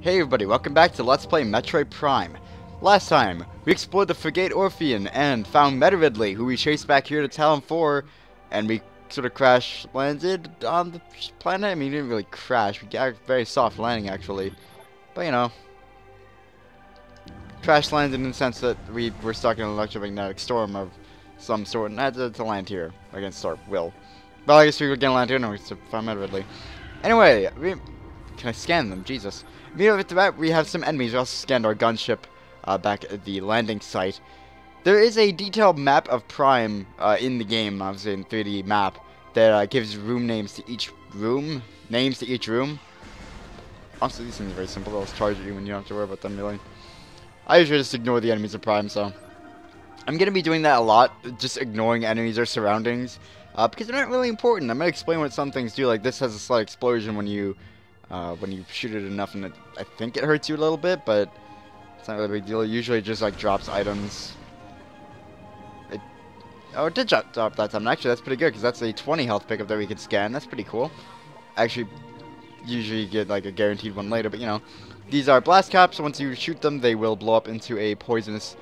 Hey everybody, welcome back to Let's Play Metroid Prime. Last time, we explored the Frigate Orpheon and found Meta-Ridley, who we chased back here to Tallon IV, and we sort of crash landed on the planet. I mean, we didn't really crash, we got a very soft landing actually, but you know, crash landed in the sense that we were stuck in an electromagnetic storm of some sort and had to land here against our will. Well, I guess we were gonna land here and we found Meta-Ridley. Anyway, can I scan them? Jesus. Immediately after that, we have some enemies. We also scanned our gunship back at the landing site. There is a detailed map of Prime in the game, obviously in 3D map, that gives room names to each room. Honestly, these things are very simple. They'll just charge at you and you don't have to worry about them really. I usually just ignore the enemies of Prime, so I'm going to be doing that a lot, just ignoring enemies or surroundings, because they're not really important. I'm going to explain what some things do, like this has a slight explosion when you shoot it enough, and I think it hurts you a little bit, but it's not really a big deal. It usually just like drops items. It did drop that time. Actually, that's pretty good because that's a 20 health pickup that we could scan. That's pretty cool. Actually, usually you get like a guaranteed one later, but you know, these are blast caps. Once you shoot them, they will blow up into a poisonous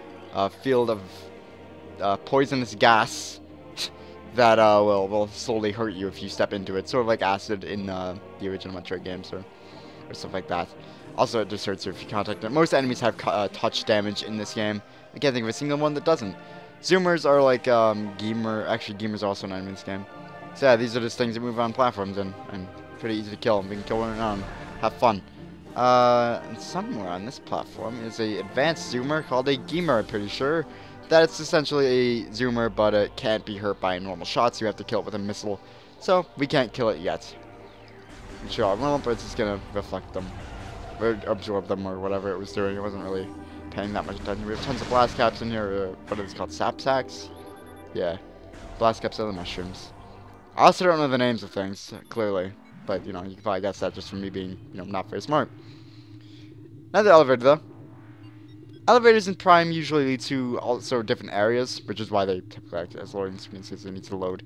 field of poisonous gas that will slowly hurt you if you step into it. Sort of like acid in the original Metroid games or stuff like that. Also, it just hurts you if you contact it. Most enemies have touch damage in this game. I can't think of a single one that doesn't. Zoomers are like Actually, Geemers are also an enemy in this game. So yeah, these are just things that move on platforms and pretty easy to kill. We can kill one and have fun. And somewhere on this platform is a advanced zoomer called a Geemer, I'm pretty sure. That it's essentially a zoomer, but it can't be hurt by normal shots. You have to kill it with a missile. So, we can't kill it yet. Sure, well, but it's just gonna reflect them. Or absorb them, or whatever it was doing. It wasn't really paying that much attention. We have tons of blast caps in here. What are these called? Sap sacks? Yeah. Blast caps are the mushrooms. I also don't know the names of things, clearly. But, you know, you can probably guess that just from me being, you know, not very smart. Another elevator, though. Elevators in Prime usually lead to also different areas, which is why they typically act as loading screens, because they need to load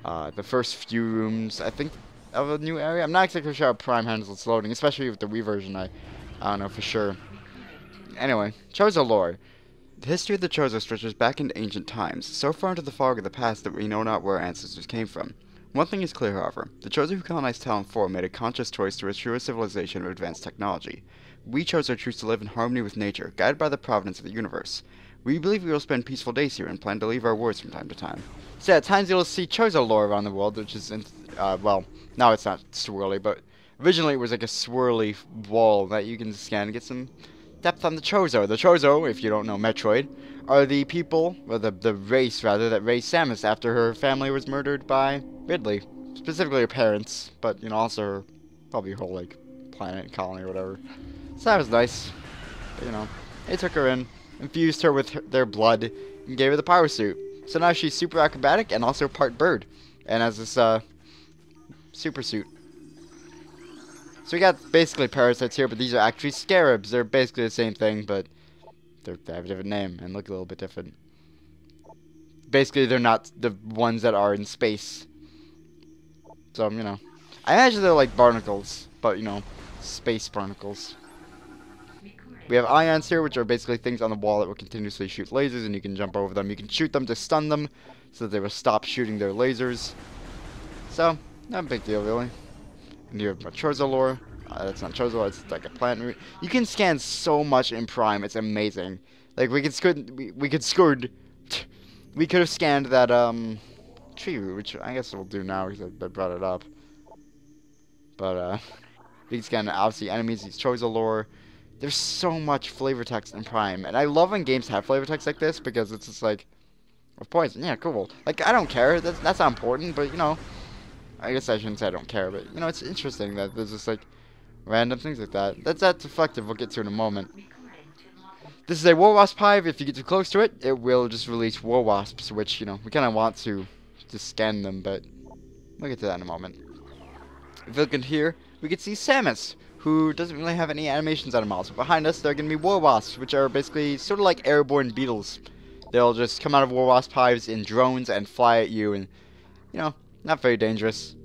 the first few rooms, I think, of a new area. I'm not exactly sure how Prime handles its loading, especially with the Wii version. I don't know for sure. Anyway, Chozo lore. The history of the Chozo stretches back into ancient times, so far into the fog of the past that we know not where our ancestors came from. One thing is clear, however. The Chozo who colonized Tallon IV made a conscious choice to assure a civilization of advanced technology. We chose our choose to live in harmony with nature, guided by the providence of the universe. We believe we will spend peaceful days here and plan to leave our wars from time to time. So at times you'll see Chozo lore around the world, which is, well, now it's not swirly, but originally it was like a swirly wall that you can scan and get some depth on the Chozo. The Chozo, if you don't know Metroid, are the people, or the race rather, that raised Samus after her family was murdered by Ridley. Specifically her parents, but, you know, also her, probably her whole, like, planet, colony, or whatever. So that was nice. But, you know, they took her in, infused her with their blood, and gave her the power suit. So now she's super acrobatic and also part bird. And has this, super suit. So we got basically parasites here, but these are actually scarabs. They're basically the same thing, but they have a different name and look a little bit different. Basically, they're not the ones that are in space. So, you know, I imagine they're like barnacles, but, you know, space barnacles. We have ions here, which are basically things on the wall that will continuously shoot lasers, and you can jump over them. You can shoot them to stun them, so that they will stop shooting their lasers. So, not a big deal, really. And you have Chozo lore. That's not Chozo, it's like a plant root. You can scan so much in Prime, it's amazing. Like, we could have scanned that, tree root, which I guess we'll do now, because I brought it up. But, we can scan, obviously, enemies, these Chozo lore. There's so much flavor text in Prime, and I love when games have flavor text like this, because it's just like, of poison, yeah, cool. Like, I don't care, that's not important, but, you know, I guess I shouldn't say I don't care, but, you know, it's interesting that there's just, like, random things like that. That's effective, we'll get to in a moment. This is a War Wasp hive. If you get too close to it, it will just release War Wasps, which, you know, we kind of want to scan them, but we'll get to that in a moment. If you look in here, we can see Samus, who doesn't really have any animations on her mouth. So behind us, there are going to be War Wasps, which are basically sort of like airborne beetles. They'll just come out of War Wasp hives in drones and fly at you, and, you know, not very dangerous.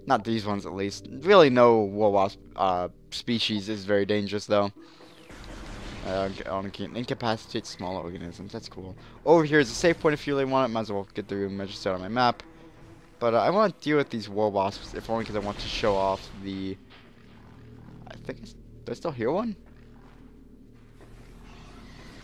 Not these ones, at least. Really, no war wasp species is very dangerous, though. Incapacitate small organisms. That's cool. Over here is a safe point if you really want it. Might as well get the measure set on my map. But I want to deal with these war wasps, if only because I want to show off the... I think... Do I still hear one?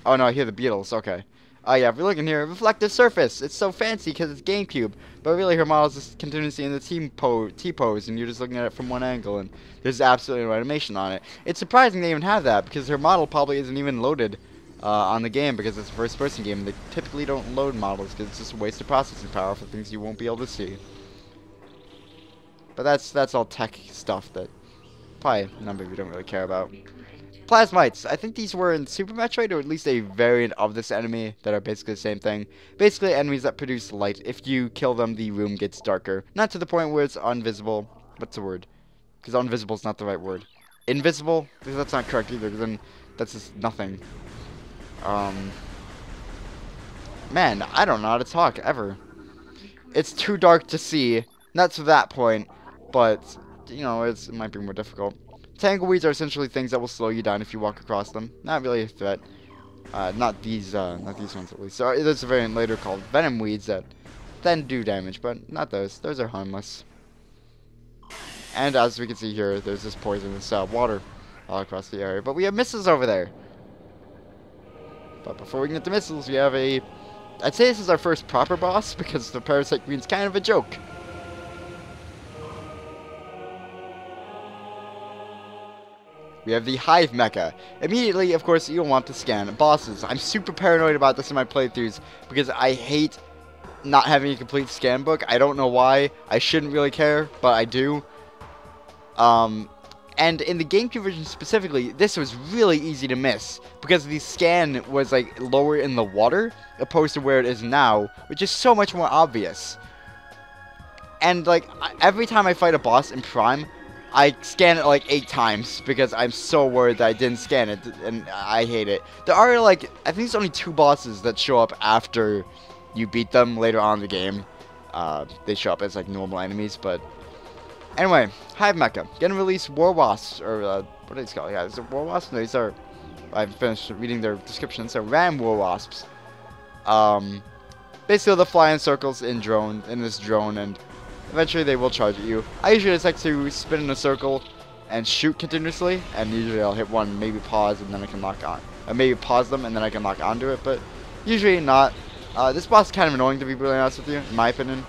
Oh no, I hear the beetles. Okay. Oh yeah, if you're looking here, reflective surface. It's so fancy because it's GameCube. But really, her model is just continuously in the T-pose, and you're just looking at it from one angle, and there's absolutely no animation on it. It's surprising they even have that, because her model probably isn't even loaded on the game, because it's a first-person game. They typically don't load models, because it's just a waste of processing power for things you won't be able to see. But that's all tech stuff that probably a number of you don't really care about. Plasmites. I think these were in Super Metroid, or at least a variant of this enemy that are basically the same thing. Basically, enemies that produce light. If you kill them, the room gets darker. Not to the point where it's invisible. What's the word? Because invisible is not the right word. Invisible? Because that's not correct either, because then that's just nothing. Man, I don't know how to talk, ever. It's too dark to see. Not to that point, but, you know, it might be more difficult. Tangleweeds are essentially things that will slow you down if you walk across them. Not really a threat. Not these ones at least. So there's a variant later called venom weeds that then do damage, but not those. Those are harmless. And as we can see here, there's this poisonous water all across the area. But we have missiles over there. But before we can get the missiles, we have a... I'd say this is our first proper boss, because the Parasite Queen's kind of a joke. We have the Hive Mecha. Immediately, of course, you'll want to scan bosses. I'm super paranoid about this in my playthroughs because I hate not having a complete scan book. I don't know why. I shouldn't really care, but I do. And in the GameCube version specifically, this was really easy to miss because the scan was like lower in the water opposed to where it is now, which is so much more obvious. And like every time I fight a boss in Prime, I scan it like 8 times because I'm so worried that I didn't scan it, and I hate it. There are like, I think there's only 2 bosses that show up after you beat them later on in the game. They show up as like normal enemies, but anyway, Hive Mecha. Gonna release War Wasps, or what are these called? Yeah, is it War Wasps? No, these are, I've finished reading their descriptions, so Ram War Wasps. Basically they'll fly in circles in this drone, and eventually they will charge at you. I usually just like to spin in a circle and shoot continuously, and usually I'll hit one, maybe pause, and then I can lock on. Or maybe pause them and then I can lock onto it, but usually not. This boss is kind of annoying, to be really honest with you, in my opinion.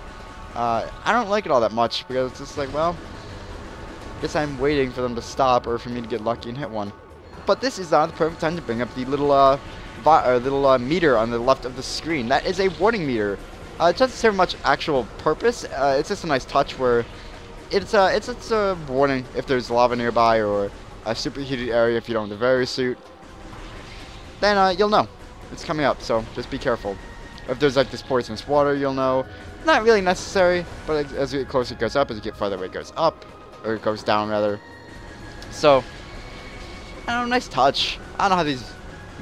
I don't like it all that much because it's just like, well, I guess I'm waiting for them to stop or for me to get lucky and hit one. But this is not the perfect time to bring up the little meter on the left of the screen. That is a warning meter. It doesn't serve much actual purpose. It's just a nice touch where it's a warning if there's lava nearby or a superheated area if you don't have the Very suit. Then you'll know it's coming up. So just be careful. If there's like this poisonous water, you'll know. Not really necessary, but as you get closer, it goes up. As you get farther away, it goes up, or it goes down rather. So I don't know, nice touch. I don't know how these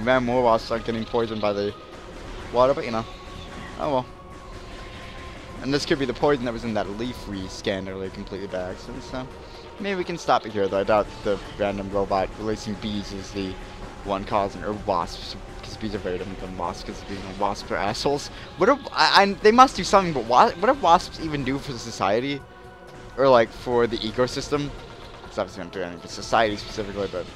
Ram War Wasps aren't getting poisoned by the water, but you know, oh well. And this could be the poison that was in that leaf we scanned earlier completely by accident, so maybe we can stop it here, though. I doubt the random robot releasing bees is the one causing, or wasps, because bees are very different than wasps, because wasps are assholes. What if, they must do something, but what do wasps even do for society? Or, like, for the ecosystem? It's obviously not doing anything for society specifically, but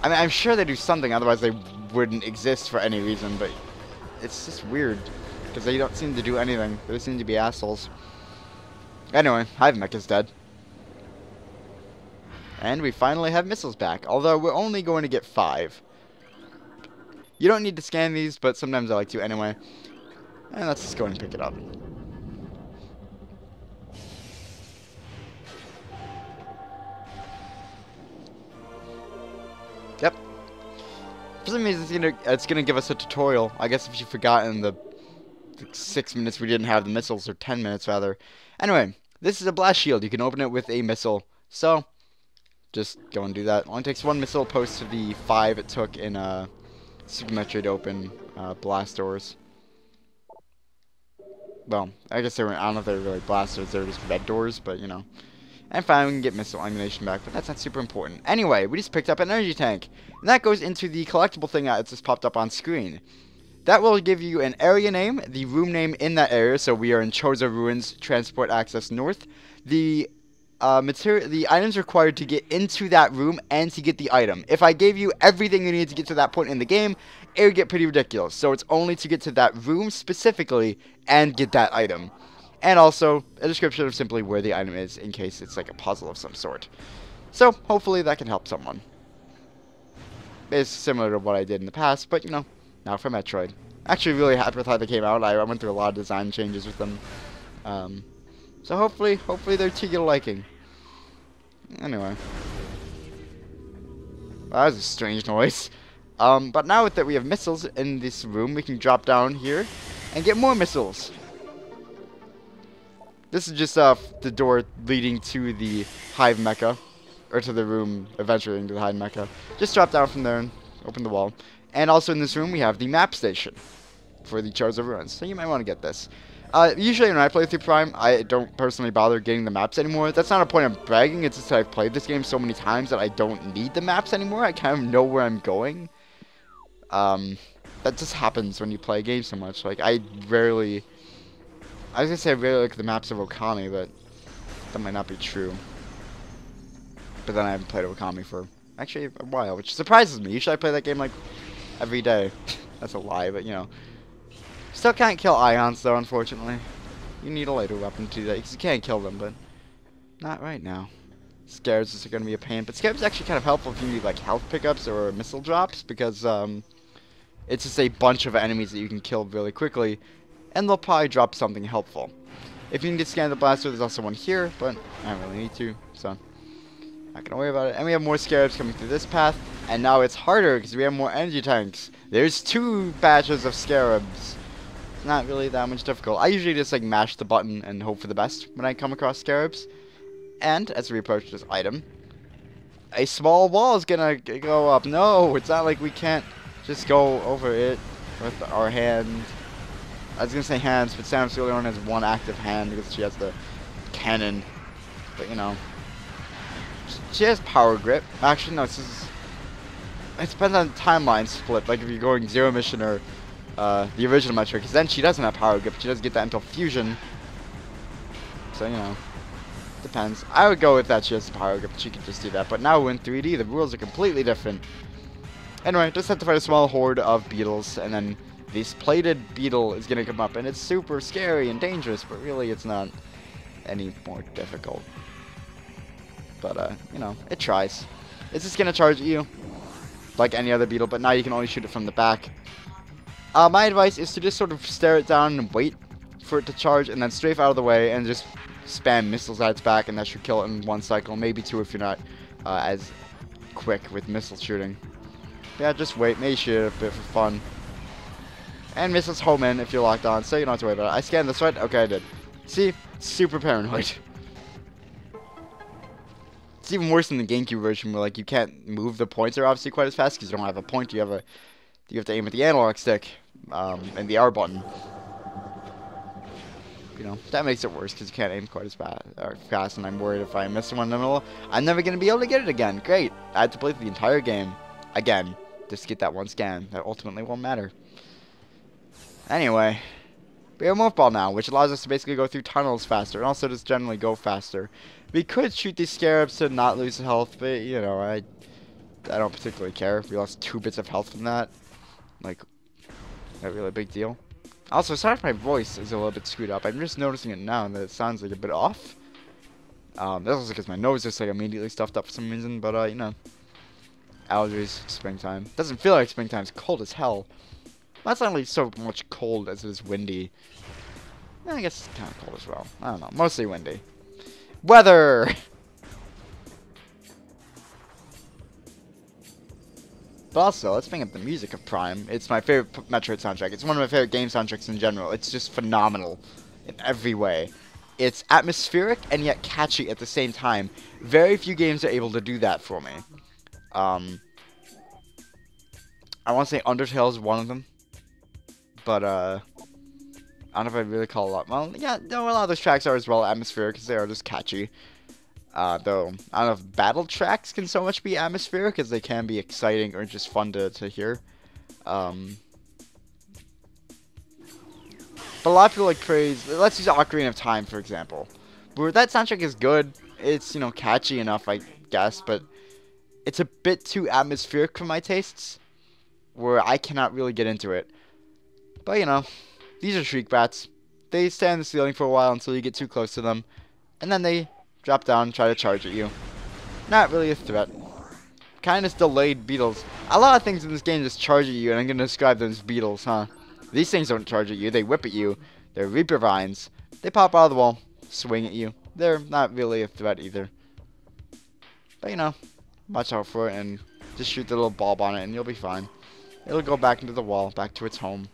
I mean, I'm sure they do something, otherwise they wouldn't exist for any reason, but it's just weird. Because they don't seem to do anything. They seem to be assholes. Anyway, Hive Mech is dead. And we finally have missiles back. Although we're only going to get 5. You don't need to scan these, but sometimes I like to anyway. And let's just go and pick it up. Yep. For some reason it's gonna give us a tutorial. I guess if you've forgotten the 6 minutes we didn't have the missiles, or 10 minutes rather. Anyway, this is a blast shield. You can open it with a missile. So, just go and do that. Only takes 1 missile opposed to the 5 it took in Super Metroid to open blast doors. Well, I guess they were, I don't know if they were really blasters, they were just red doors, but you know. And finally, we can get missile ammunition back, but that's not super important. Anyway, we just picked up an energy tank, and that goes into the collectible thing that just popped up on screen. That will give you an area name, the room name in that area, so we are in Chozo Ruins, Transport Access North. The the items required to get into that room and to get the item. If I gave you everything you need to get to that point in the game, it would get pretty ridiculous. So it's only to get to that room specifically and get that item. And also a description of simply where the item is in case it's like a puzzle of some sort. So hopefully that can help someone. It's similar to what I did in the past, but you know, now for Metroid. Actually really happy with how they came out. I went through a lot of design changes with them. So hopefully they're to your liking. Anyway. Well, that was a strange noise. But now that we have missiles in this room, we can drop down here and get more missiles. This is just the door leading to the Hive Mecha. Or to the room eventually into the Hive Mecha. Just drop down from there and open the wall. And also in this room we have the map station for the Chozo Ruins. So you might want to get this. Usually when I play through Prime, I don't personally bother getting the maps anymore. That's not a point of bragging, it's just that I've played this game so many times that I don't need the maps anymore. I kind of know where I'm going. That just happens when you play a game so much. Like, I was gonna say I rarely look at the maps of Okami, but that might not be true. But then I haven't played Okami for, actually, a while, which surprises me. Usually I play that game, like, every day. That's a lie, but, you know. Still can't kill ions, though, unfortunately. You need a lighter weapon to do that, because you can kill them, but not right now. Scarabs is going to be a pain, but Scarabs is actually kind of helpful if you need, like, health pickups or missile drops, because, it's just a bunch of enemies that you can kill really quickly, and they'll probably drop something helpful. If you can get Scan the Blaster, there's also one here, but I don't really need to, so not going to worry about it. And we have more Scarabs coming through this path, and now it's harder, because we have more energy tanks. There's 2 batches of Scarabs. Not really that much difficult. I usually just like mash the button and hope for the best when I come across Scarabs. And as we approach this item, a small wall is gonna go up. No, it's not like we can't just go over it with our hand. I was gonna say hands, but Sam's really only has one active hand because she has the cannon. But you know, she has power grip. Actually, no, it depends on the timeline split. Like if you're going Zero Mission or the original Metroid, because then she doesn't have power grip. She doesn't get that until Fusion. So, you know, depends. I would go with that she has the power grip. She could just do that. But now we're in 3D. The rules are completely different. Anyway, just have to fight a small horde of beetles, and then this plated beetle is going to come up, and it's super scary and dangerous, but really it's not any more difficult. But, you know, it tries. It's just going to charge at you like any other beetle, but now you can only shoot it from the back. My advice is to just sort of stare it down and wait for it to charge, and then strafe out of the way and just spam missiles at its back, and that should kill it in 1 cycle, maybe 2 if you're not as quick with missile shooting. Yeah, just wait, maybe shoot it a bit for fun. And missiles home in if you're locked on, so you don't have to worry about it. I scanned this right? Okay, I did. See? Super paranoid. It's even worse than the GameCube version where like you can't move the pointer obviously quite as fast because you don't have a pointer, you have to aim at the analog stick. And the R button. You know, that makes it worse because you can't aim quite as fast, and I'm worried if I miss one in the middle, I'm never going to be able to get it again. Great. I had to play through the entire game again just to get that one scan. That ultimately won't matter. Anyway, we have a morph ball now, which allows us to basically go through tunnels faster, and also just generally go faster. We could shoot these Scarabs to not lose health, but, you know, I don't particularly care. If we lost 2 bits of health from that, like, not really a big deal. Also, sorry if my voice is a little bit screwed up. I'm just noticing it now that it sounds like a bit off. That's also because my nose is like immediately stuffed up for some reason, but you know, allergies, springtime. Doesn't feel like springtime. It's cold as hell. Well, it's not really so much cold as it is windy. I guess it's kind of cold as well. I don't know. Mostly windy. Weather! But also, let's bring up the music of Prime. It's my favorite Metroid soundtrack. It's one of my favorite game soundtracks in general. It's just phenomenal in every way. It's atmospheric and yet catchy at the same time. Very few games are able to do that for me. I want to say Undertale is one of them. But, I don't know if I'd really call a lot. Well, yeah, no, a lot of those tracks are as well atmospheric because they are just catchy. Though, I don't know if battle tracks can so much be atmospheric because they can be exciting or just fun to hear. But a lot of people like praise. Let's use Ocarina of Time, for example. Where that soundtrack is good. It's, catchy enough, I guess, but it's a bit too atmospheric for my tastes, where I cannot really get into it. But, these are Shriek Bats. They stay on the ceiling for a while until you get too close to them, and then they drop down and try to charge at you. Not really a threat. Kind of delayed beetles. A lot of things in this game just charge at you, and I'm going to describe them as beetles, huh? These things don't charge at you, they whip at you. They're Reaper Vines. They pop out of the wall, swing at you. They're not really a threat either. But, watch out for it and just shoot the little bulb on it and you'll be fine. It'll go back into the wall, back to its home.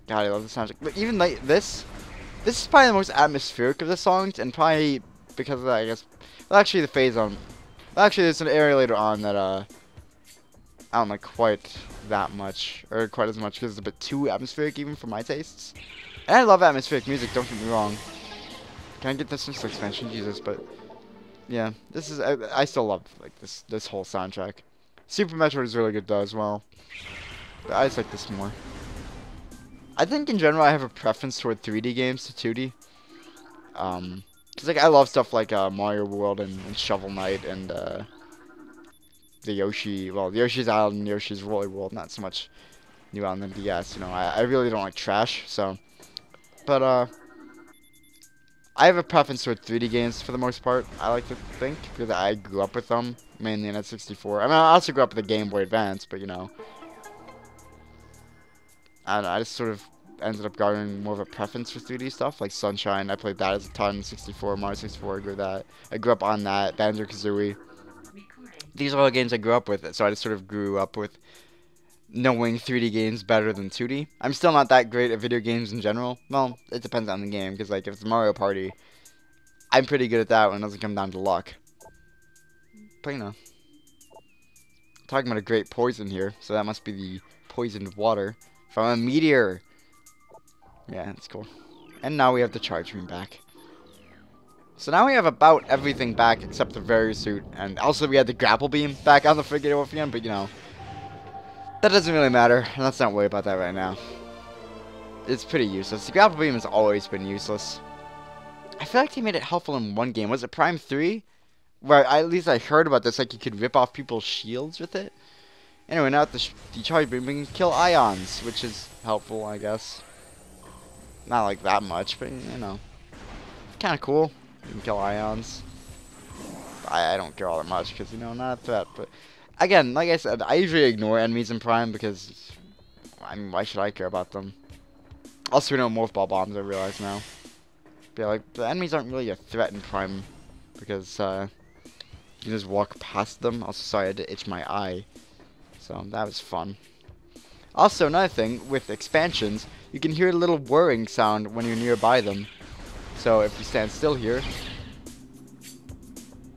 God, I love the soundtrack. But even like this is probably the most atmospheric of the songs, and probably because of that, I guess. Well, actually, the phase on. Well, actually, there's an area later on that I don't like quite that much, or quite as much, because it's a bit too atmospheric even for my tastes. And I love atmospheric music. Don't get me wrong. Can I get this expansion? Jesus, but yeah, this is I still love like this whole soundtrack. Super Metroid is really good though as well, but I just like this more. I think in general I have a preference toward 3D games to 2D. Cause like I love stuff like Mario World and Shovel Knight and the Yoshi's Island and Yoshi's Woolly World. Not so much New Island and DS. I really don't like trash. So, but I have a preference toward 3D games for the most part. I like to think because I grew up with them mainly in N64. I mean, I also grew up with the Game Boy Advance, but I don't know, I just sort of ended up garnering more of a preference for 3D stuff, like Sunshine. I played that as a ton, 64, Mario 64, I grew that. I grew up on that, Banjo-Kazooie. These are all the games I grew up with, so I just sort of grew up with knowing 3D games better than 2D. I'm still not that great at video games in general. Well, it depends on the game, because like if it's Mario Party, I'm pretty good at that when it doesn't come down to luck. But talking about a great poison here, so that must be the poisoned water from a meteor. Yeah, that's cool. And now we have the charge beam back. So now we have about everything back except the Very Suit, and also we had the grapple beam back on the frigate again, but that doesn't really matter. Let's not worry about that right now. It's pretty useless. The grapple beam has always been useless. I feel like they made it helpful in one game. Was it Prime 3? Where at least I heard about this, like you could rip off people's shields with it. Anyway, now with the charge beam, we can kill ions, which is helpful, I guess. Not like that much, but kind of cool. You can kill ions. I don't care all that much because not a threat. But again, like I said, I usually ignore enemies in Prime because I mean, why should I care about them? Also, we know morph ball bombs. I realize now. But yeah, like the enemies aren't really a threat in Prime because you can just walk past them. Also, sorry, I had to itch my eye, so that was fun. Also, another thing with expansions, you can hear a little whirring sound when you're nearby them. So if you stand still here,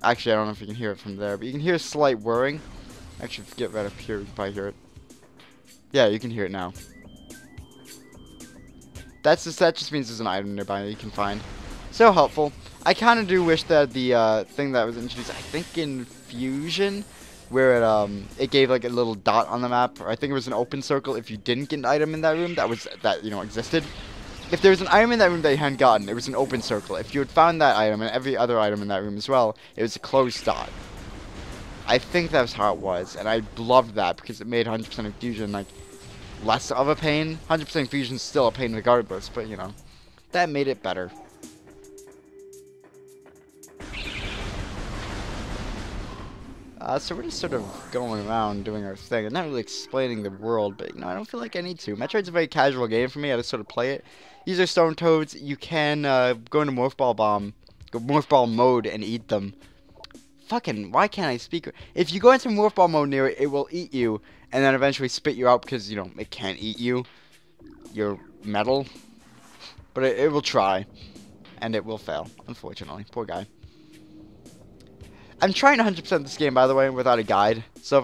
actually I don't know if you can hear it from there, but you can hear a slight whirring. Actually, if you get right up here, you can probably hear it. Yeah, you can hear it now. That just means there's an item nearby that you can find. So helpful. I kind of do wish that the thing that was introduced, I think in Fusion, where it gave like a little dot on the map, or I think it was an open circle if you didn't get an item in that room that existed. If there was an item in that room that you hadn't gotten, it was an open circle. If you had found that item and every other item in that room as well, it was a closed dot. I think that was how it was, and I loved that because it made 100% of fusion like less of a pain. 100% fusion is still a pain regardless, but that made it better. So we're just sort of going around doing our thing. I'm not really explaining the world, but I don't feel like I need to. Metroid's a very casual game for me. I just sort of play it. These are stone toads. You can go into morph ball mode and eat them. Fucking, why can't I speak? If you go into morph ball mode near it, it will eat you, and then eventually spit you out because it can't eat you. You're metal, but it will try, and it will fail. Unfortunately, poor guy. I'm trying 100% this game, by the way, without a guide. So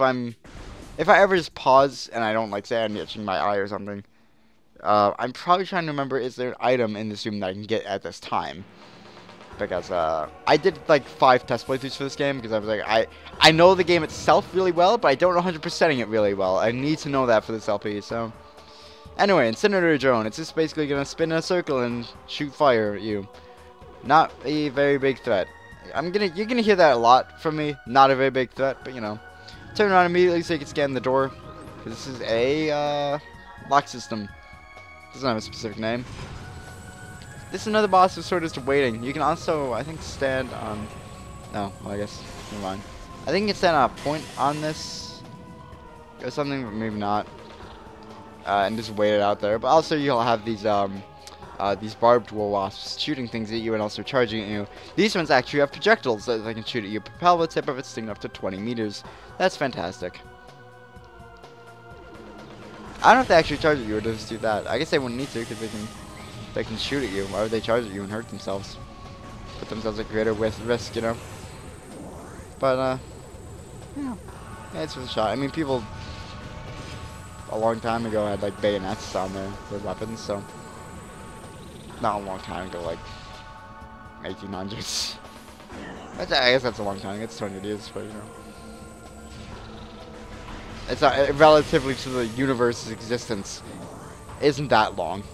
if I ever just pause and I don't, like, say I'm itching my eye or something, I'm probably trying to remember, is there an item in this room that I can get at this time? Because, I did, like, 5 test playthroughs for this game, because I was like, I know the game itself really well, but I don't know 100%ing it really well. I need to know that for this LP, so... Anyway, Incinerator Drone. It's just basically gonna spin in a circle and shoot fire at you. Not a very big threat. You're gonna hear that a lot from me. Not a very big threat, but you know. Turn around immediately so you can scan the door. This is a, lock system. Doesn't have a specific name. This is another boss who's sort of just waiting. You can also, I think, stand on... No, well, I guess, never mind. I think you can stand on a point on this. Or something, but maybe not. And just wait it out there. But also you'll have these barbed war wasps shooting things at you and also charging at you. These ones actually have projectiles that they can shoot at you. Propel the tip of its sting up to 20 meters. That's fantastic. I don't know if they actually charge at you or just do that. I guess they wouldn't need to because they can shoot at you. Why would they charge at you and hurt themselves? Put themselves at greater risk, you know? But, yeah, it's worth a shot. I mean, people a long time ago had, like, bayonets on their weapons, so... Not a long time ago, like 1800s. I guess that's a long time. It's 200 years, but you know, it's not relatively to the universe's existence. Isn't that long?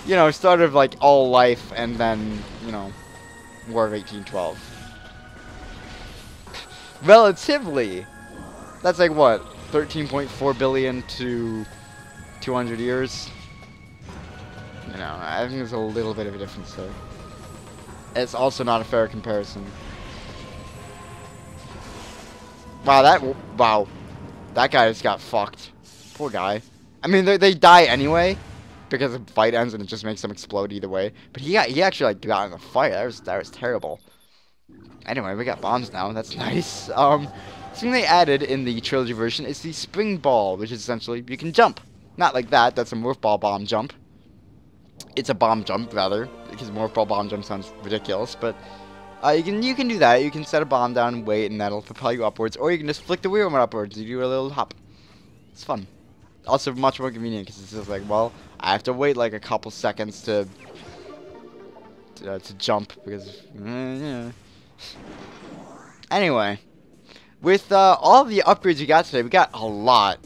You know, start of like all life, and then you know, War of 1812. Relatively, that's like what 13.4 billion to 200 years. You know, I think there's a little bit of a difference there. It's also not a fair comparison. Wow, that guy just got fucked. Poor guy. I mean, they die anyway because the fight ends and it just makes them explode either way. But he actually like got in the fight. That was terrible. Anyway, we got bombs now. That's nice. Something they added in the trilogy version is the spring ball, which is essentially you can jump. Not like that. That's a morph ball bomb jump. It's a bomb jump, rather, because morph ball bomb jump sounds ridiculous, but you can do that. You can set a bomb down and wait, and that'll propel you upwards, or you can just flick the wheel remote upwards. You do a little hop. It's fun. Also, much more convenient, because it's just like, well, I have to wait like a couple seconds to jump, because, yeah. Anyway, with all the upgrades we got today, we got a lot.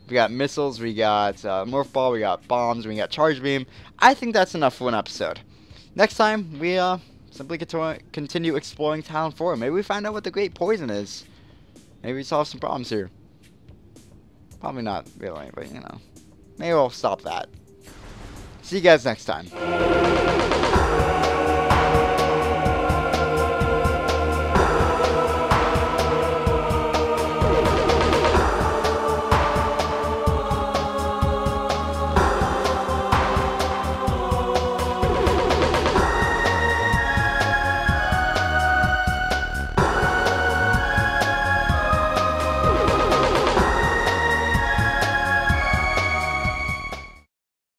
We got missiles, we got morph ball, we got bombs, we got charge beam. I think that's enough for one episode. Next time, we simply continue exploring Tallon IV. Maybe we find out what the Great Poison is. Maybe we solve some problems here. Probably not really, but you know. Maybe we'll stop that. See you guys next time.